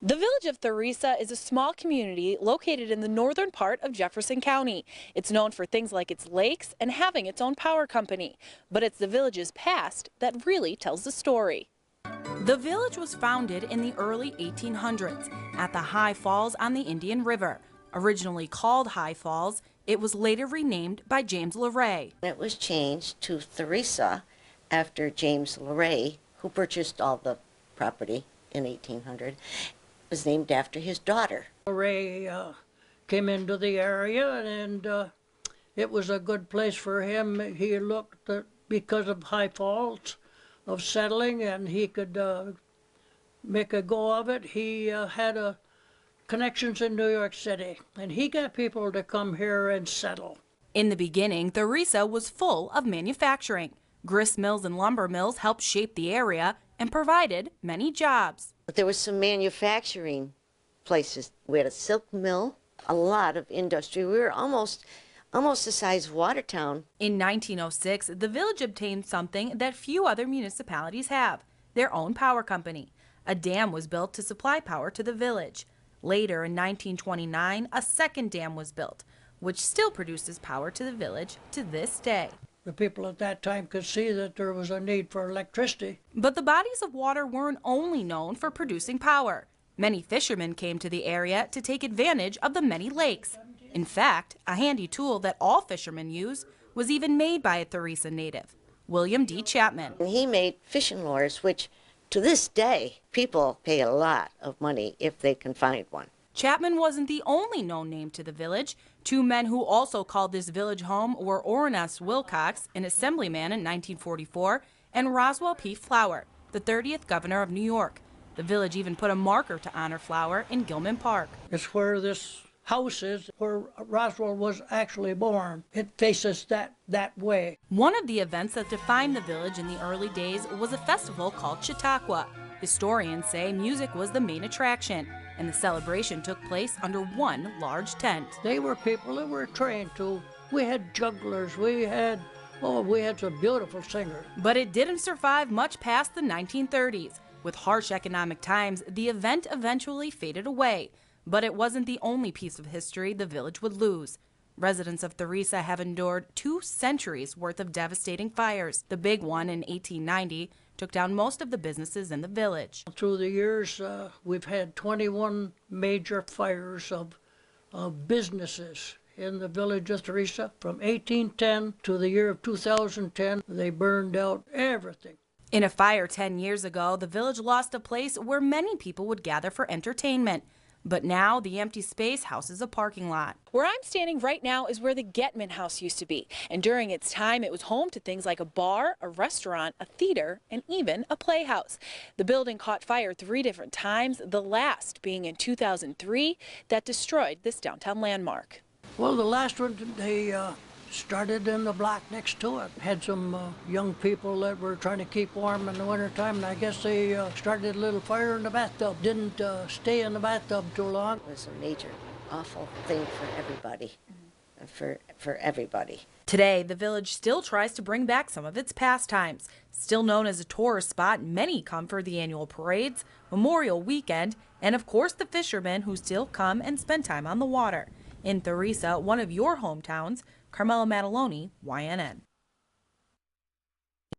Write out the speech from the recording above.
The village of Theresa is a small community located in the northern part of Jefferson County. It's known for things like its lakes and having its own power company. But it's the village's past that really tells the story. The village was founded in the early 1800s at the High Falls on the Indian River. Originally called High Falls, it was later renamed by James LeRae. It was changed to Theresa after James LeRae, who purchased all the property in 1800. Was named after his daughter. LeRae came into the area, and it was a good place for him. He looked at, because of High Falls, of settling, and he could make a go of it. He had connections in New York City, and he got people to come here and settle. In the beginning, Theresa was full of manufacturing. Grist mills and lumber mills helped shape the area and provided many jobs. But there was some manufacturing places. We had a silk mill, a lot of industry. We were almost the size of Watertown. In 1906, the village obtained something that few other municipalities have, their own power company. A dam was built to supply power to the village. Later, in 1929, a second dam was built, which still produces power to the village to this day. The people at that time could see that there was a need for electricity. But the bodies of water weren't only known for producing power. Many fishermen came to the area to take advantage of the many lakes. In fact, a handy tool that all fishermen use was even made by a Theresa native, William D. Chapman. He made fishing lures, which to this day, people pay a lot of money if they can find one. Chapman wasn't the only known name to the village. Two men who also called this village home were Ornest Wilcox, an assemblyman in 1944, and Roswell P. Flower, the 30th governor of New York. The village even put a marker to honor Flower in Gilman Park. It's where this house is, where Roswell was actually born. It faces that way. One of the events that defined the village in the early days was a festival called Chautauqua. Historians say music was the main attraction, and the celebration took place under one large tent. They were people that were trained to. We had jugglers, we had some beautiful singers. But it didn't survive much past the 1930s. With harsh economic times, the event eventually faded away. But it wasn't the only piece of history the village would lose. Residents of Theresa have endured 2 centuries worth of devastating fires. The big one in 1890 took down most of the businesses in the village. Through the years, we've had 21 major fires of businesses in the village of Theresa. From 1810 to the year of 2010, they burned out everything. In a fire 10 years ago, the village lost a place where many people would gather for entertainment. But now the empty space houses a parking lot. Where I'm standing right now is where the Getman House used to be. And during its time, it was home to things like a bar, a restaurant, a theater, and even a playhouse. The building caught fire 3 different times, the last being in 2003 that destroyed this downtown landmark. Well, the last one, they started in the block next to it. Had some young people that were trying to keep warm in the wintertime, and I guess they started a little fire in the bathtub. Didn't stay in the bathtub too long. It was a major, awful thing for everybody, for everybody. Today, the village still tries to bring back some of its pastimes. Still known as a tourist spot, many come for the annual parades, Memorial Weekend, and of course the fishermen who still come and spend time on the water. In Theresa, one of your hometowns, Carmela Mataloni, YNN.